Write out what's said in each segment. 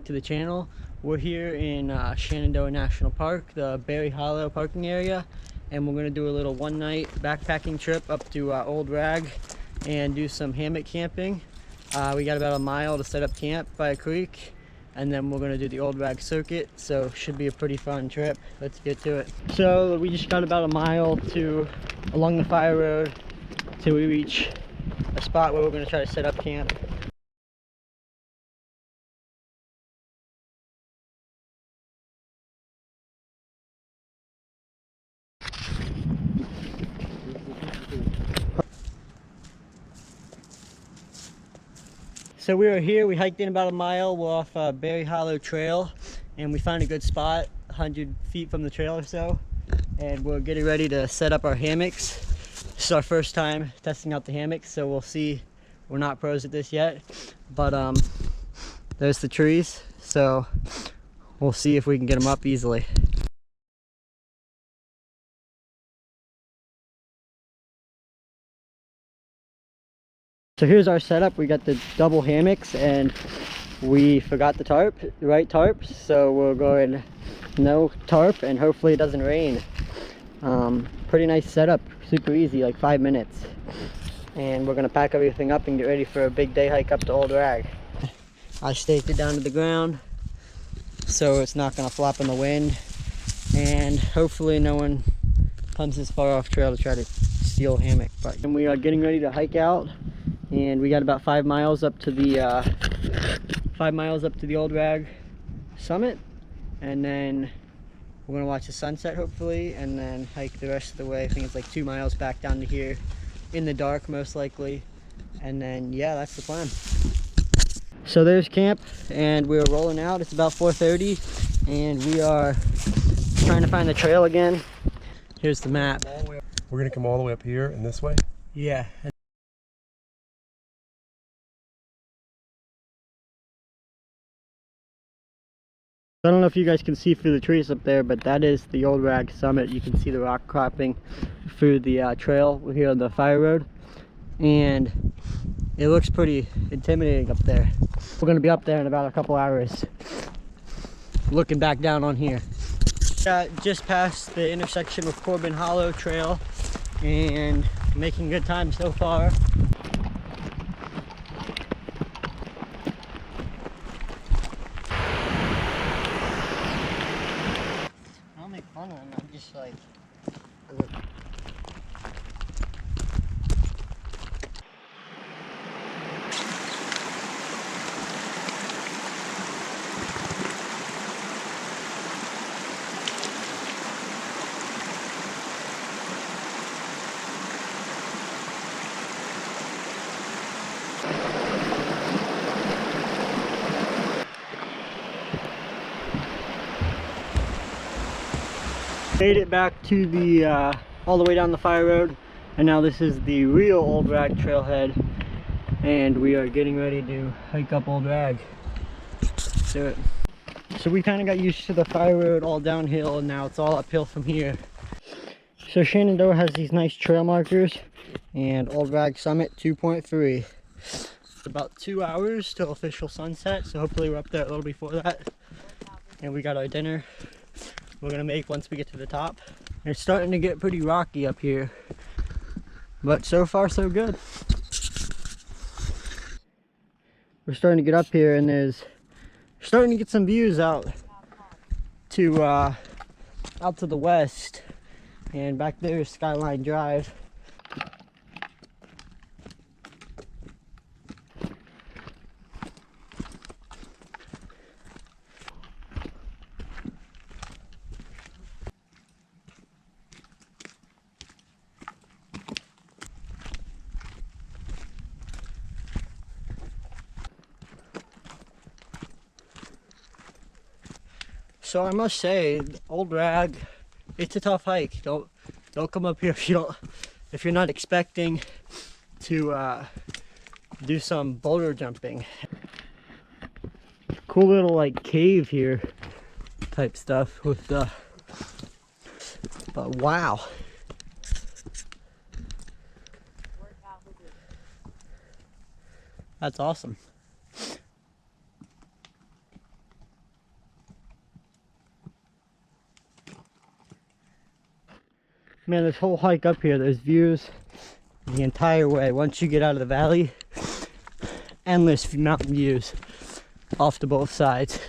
back to the channel. We're here in Shenendoah National Park, the Berry Hollow parking area, and we're going to do a little one-night backpacking trip up to Old Rag and do some hammock camping. We got about a mile to set up camp by a creek, and then we're going to do the Old Rag circuit, so should be a pretty fun trip. Let's get to it. So we just got about a mile along the fire road till we reach a spot where we're going to try to set up camp. So we were here, we hiked in about a mile. We're off Berry Hollow Trail, and we found a good spot 100 feet from the trail or so, and we're getting ready to set up our hammocks. This is our first time testing out the hammocks, so we'll see. We're not pros at this yet, but there's the trees, so we'll see if we can get them up easily. So here's our setup. We got the double hammocks, and we forgot the right tarp, so we're going no tarp, and hopefully it doesn't rain. Pretty nice setup, super easy, like 5 minutes. And we're gonna pack everything up and get ready for a big day hike up to Old Rag. I staked it down to the ground so it's not gonna flop in the wind, and hopefully no one comes this far off trail to try to steal a hammock. And we are getting ready to hike out, and we got about 5 miles up to the Old Rag summit, and then we're gonna watch the sunset hopefully, and then hike the rest of the way. I think it's like 2 miles back down to here in the dark most likely, and then yeah, that's the plan. So there's camp, and we're rolling out. It's about 4:30, and we are trying to find the trail again. Here's the map. We're gonna come all the way up here and this way? Yeah. I don't know if you guys can see through the trees up there, but that is the Old Rag summit. You can see the rock cropping through the trail here on the fire road, and it looks pretty intimidating up there. We're going to be up there in about a couple hours, looking back down on here. Just past the intersection with Corbin Hollow Trail, and making good time so far. I'm just like, made it back to the all the way down the fire road, and now this is the real Old Rag trailhead, and we are getting ready to hike up Old Rag. Let's do it. So we kind of got used to the fire road all downhill, and now it's all uphill from here. So Shenendoah has these nice trail markers, and Old Rag Summit 2.3. It's about 2 hours till official sunset, so hopefully we're up there a little before that. And we got our dinner we're gonna make once we get to the top. It's starting to get pretty rocky up here, but so far so good. We're starting to get up here, and starting to get some views out to the west, and back there is Skyline Drive. So I must say, Old Rag, it's a tough hike. Don't come up here if you're not expecting to do some boulder jumping. Cool little like cave here type stuff with the, but wow. That's awesome. Man, this whole hike up here, there's views the entire way. Once you get out of the valley, endless mountain views off to both sides.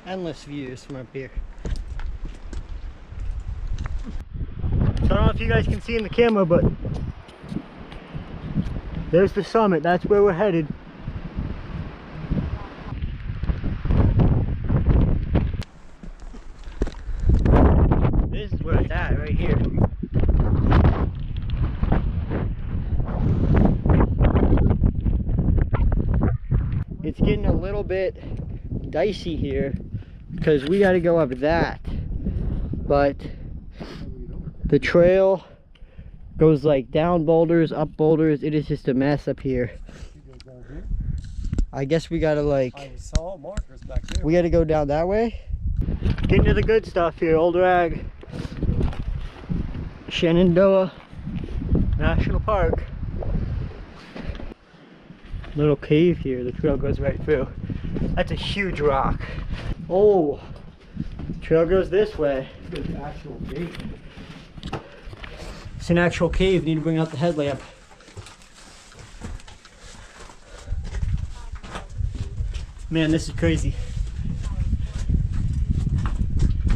Endless views from up here. So I don't know if you guys can see in the camera, but there's the summit. That's where we're headed. This is where it's at, right here. It's getting a little bit dicey here because we got to go up that, but the trail goes like down boulders, up boulders. It is just a mess up here. I guess we gotta like, I saw markers back there. we gotta go down that way. Getting to the good stuff here. Old Rag, Shenendoah National Park. Little cave here. The trail goes right through. That's a huge rock. Oh, trail goes this way. It's an actual gate. It's an actual cave. Need to bring out the headlamp. Man, this is crazy.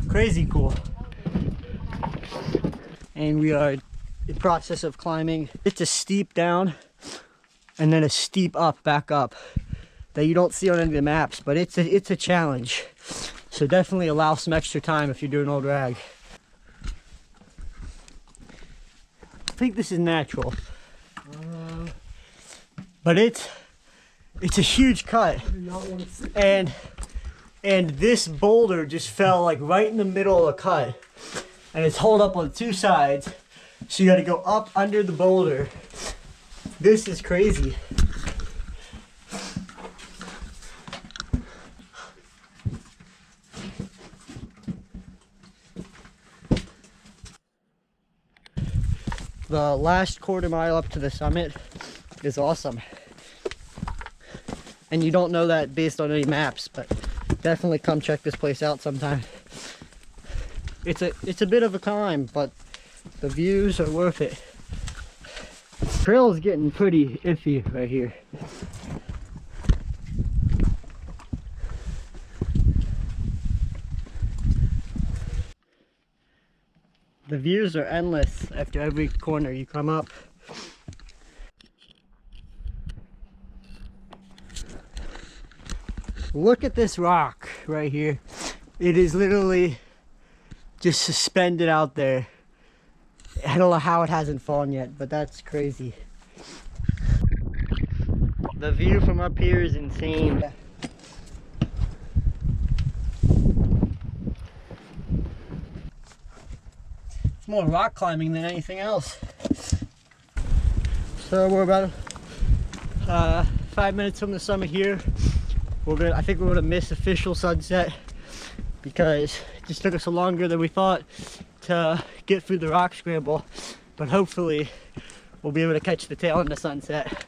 Crazy cool. And we are in the process of climbing. It's a steep down and then a steep up, back up, that you don't see on any of the maps, but it's a challenge. So definitely allow some extra time if you're doing Old Rag. I think this is natural, but it's a huge cut, and this boulder just fell like right in the middle of the cut, and it's holed up on two sides, so you got to go up under the boulder. This is crazy. The last quarter mile up to the summit is awesome. And you don't know that based on any maps, but definitely come check this place out sometime. It's a bit of a climb, but the views are worth it. The trail is getting pretty iffy right here. The views are endless after every corner you come up. Look at this rock right here. It is literally just suspended out there. I don't know how it hasn't fallen yet, but that's crazy. The view from up here is insane. It's more rock climbing than anything else. So we're about 5 minutes from the summit here. I think we're gonna miss official sunset because it just took us longer than we thought to get through the rock scramble. But hopefully we'll be able to catch the tail end of sunset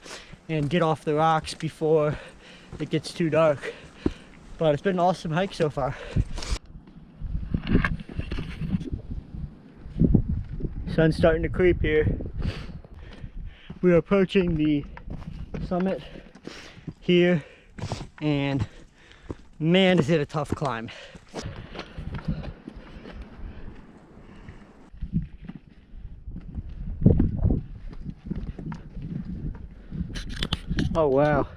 and get off the rocks before it gets too dark. But it's been an awesome hike so far. Sun's starting to creep here. We are approaching the summit here, and man, is it a tough climb. Oh wow.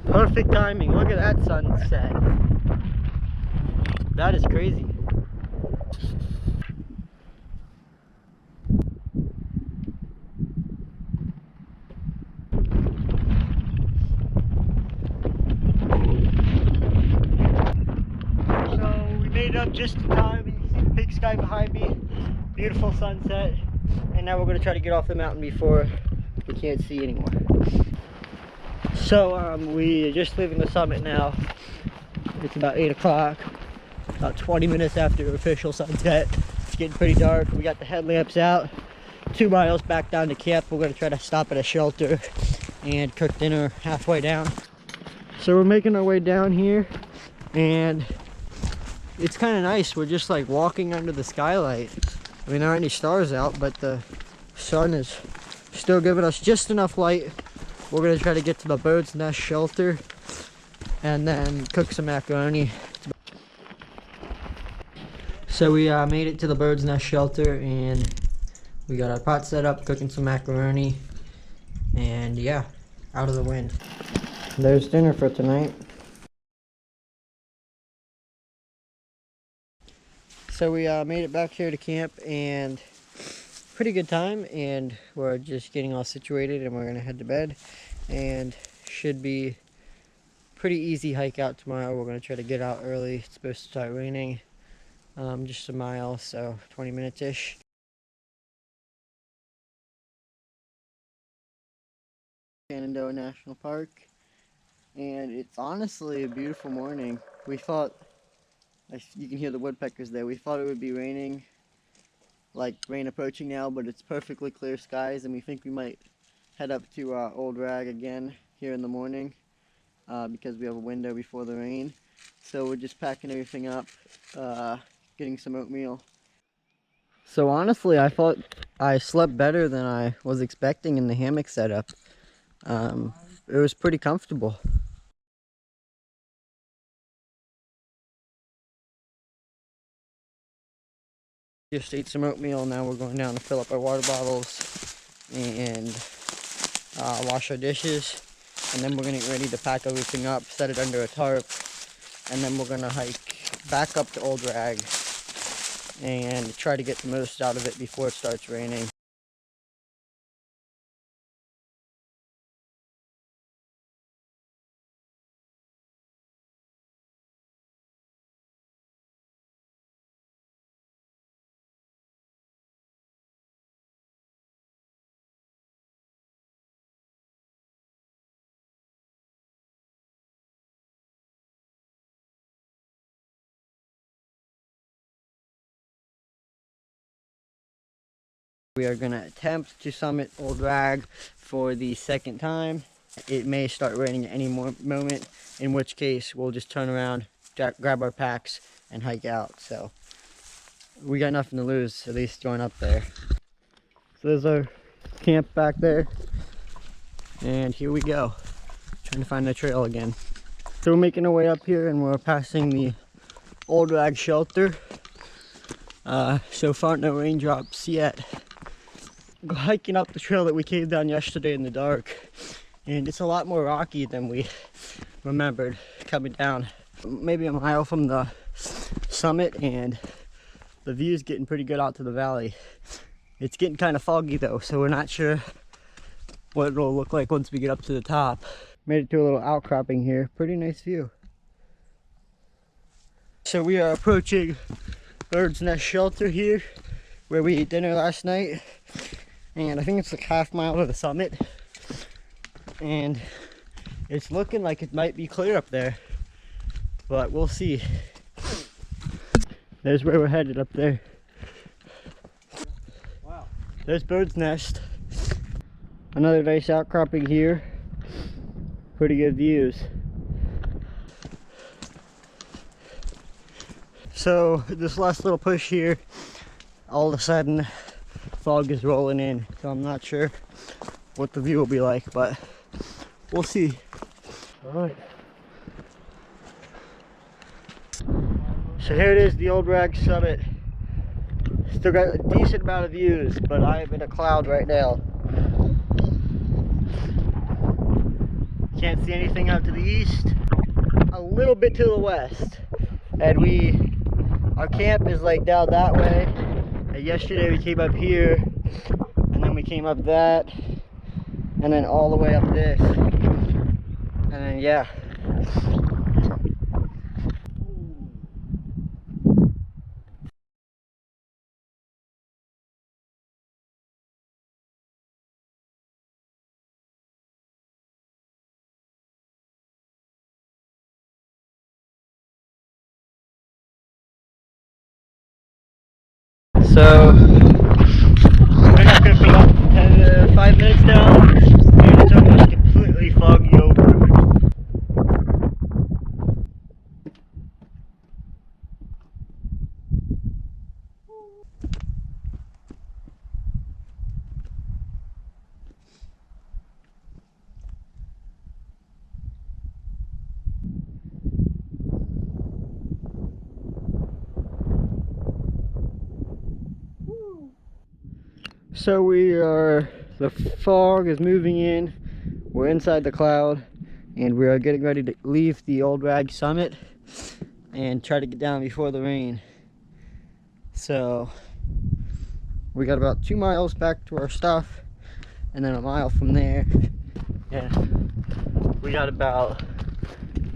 Perfect timing. Look at that sunset. That is crazy. So we made it up just in time, and you see the big sky behind me. Beautiful sunset, and now we're going to try to get off the mountain before we can't see anymore. So we are just leaving the summit now. It's about 8 o'clock, about 20 minutes after official sunset. It's getting pretty dark. We got the headlamps out. 2 miles back down to camp. We're going to try to stop at a shelter and cook dinner halfway down. So we're making our way down here, and it's kind of nice. We're just like walking under the skylight. I mean, there aren't any stars out, but the sun is still giving us just enough light. We're going to try to get to the bird's nest shelter and then cook some macaroni. So we made it to the bird's nest shelter, and we got our pot set up, cooking some macaroni, and yeah, out of the wind. There's dinner for tonight. So we made it back here to camp, and pretty good time, and we're just getting all situated, and we're gonna head to bed, and should be pretty easy hike out tomorrow. We're gonna try to get out early. It's supposed to start raining, just a mile, so 20 minutes ish. Shenendoah National Park, and it's honestly a beautiful morning. We thought, you can hear the woodpeckers there, we thought it would be raining, like rain approaching now, but it's perfectly clear skies, and we think we might head up to Old Rag again here in the morning because we have a window before the rain. So we're just packing everything up, getting some oatmeal. So honestly, I thought I slept better than I was expecting in the hammock setup. It was pretty comfortable. Just ate some oatmeal. Now we're going down to fill up our water bottles and wash our dishes, and then we're gonna get ready to pack everything up, set it under a tarp, and then we're gonna hike back up to Old Rag and try to get the most out of it before it starts raining. We are going to attempt to summit Old Rag for the second time. It may start raining at any moment, in which case we'll just turn around, grab our packs, and hike out. So we got nothing to lose, at least going up there. So there's our camp back there, and here we go, trying to find the trail again. So we're making our way up here, and we're passing the Old Rag shelter. So far no raindrops yet. Hiking up the trail that we came down yesterday in the dark, and it's a lot more rocky than we remembered coming down. Maybe a mile from the summit, and the view's getting pretty good out to the valley. It's getting kind of foggy though, so we're not sure what it'll look like once we get up to the top. Made it to a little outcropping here. Pretty nice view. So we are approaching Bird's Nest Shelter here, where we ate dinner last night. And I think it's like half mile to the summit, and it's looking like it might be clear up there, but we'll see. There's where we're headed, up there. Wow. There's Bird's Nest. Another nice outcropping here. Pretty good views. So this last little push here, all of a sudden fog is rolling in, so I'm not sure what the view will be like, but we'll see. All right. So here it is, the Old Rag summit. Still got a decent amount of views, but I am in a cloud right now. Can't see anything out to the east, a little bit to the west, and our camp is like down that way. And yesterday we came up here, and then we came up that, and then all the way up this, and then yeah. So we're not gonna be up 10 to 5 minutes now, and it's almost completely foggy over. So the fog is moving in, we're inside the cloud, and we are getting ready to leave the Old Rag Summit and try to get down before the rain. So we got about 2 miles back to our stuff, and then a mile from there, and we got about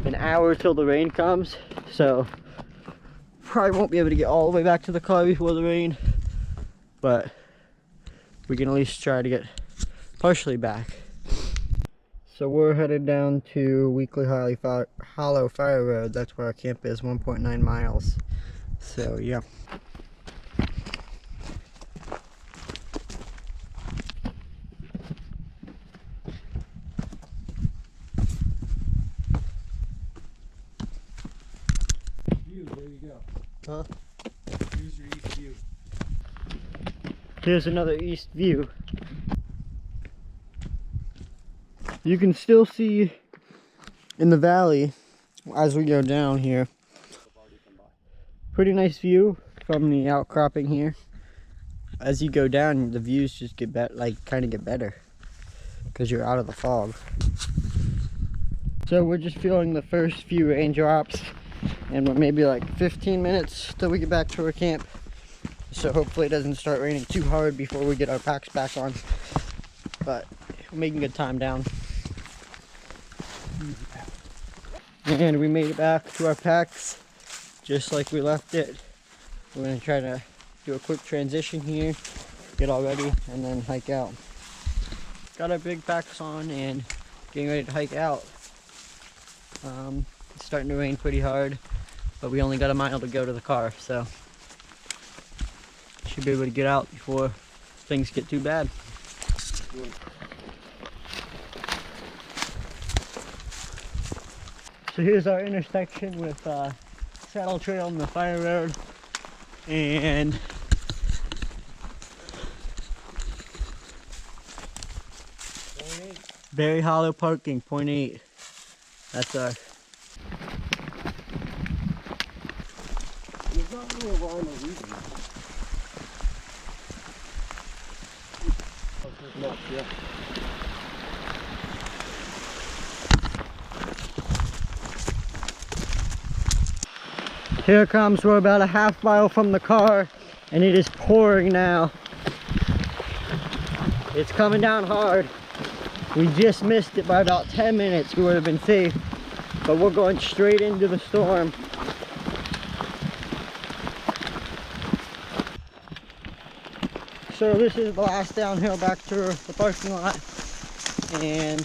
an hour till the rain comes, so probably won't be able to get all the way back to the car before the rain, but we can at least try to get partially back. So we're headed down to Weekly Hollow Fire Road. That's where our camp is, 1.9 miles. So yeah. View, there you go. Huh? Here's your east view. Here's another east view. You can still see in the valley as we go down here. Pretty nice view from the outcropping here. As you go down, the views just get kind of get better because you're out of the fog. So we're just feeling the first few raindrops, and we're maybe like 15 minutes till we get back to our camp. So hopefully it doesn't start raining too hard before we get our packs back on. But we're making good time down. And we made it back to our packs just like we left it. We're going to try to do a quick transition here, get all ready, and then hike out. Got our big packs on and getting ready to hike out. It's starting to rain pretty hard, but we only got a mile to go to the car, so should be able to get out before things get too bad. So here's our intersection with Saddle Trail and the Fire Road, and Berry Hollow parking, 0.8. That's our. There's not really a rhyme or reason. Yeah. Here it comes. We're about a half mile from the car, and it is pouring now. It's coming down hard. We just missed it by about 10 minutes. We would have been safe, but we're going straight into the storm. So this is the last downhill back to the parking lot, and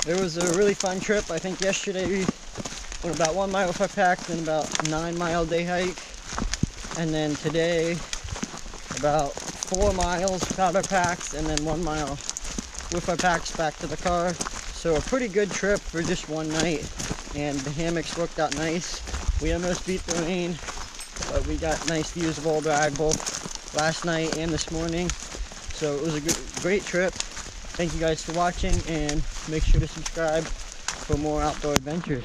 it was a really fun trip. I think yesterday we went about 1 mile with our packs and about 9-mile day hike, and then today about 4 miles without our packs and then 1 mile with our packs back to the car. So a pretty good trip for just one night, and the hammocks worked out nice. We almost beat the rain, but we got nice views of Old Rag both last night and this morning. So it was a great trip. Thank you guys for watching, and make sure to subscribe for more outdoor adventures.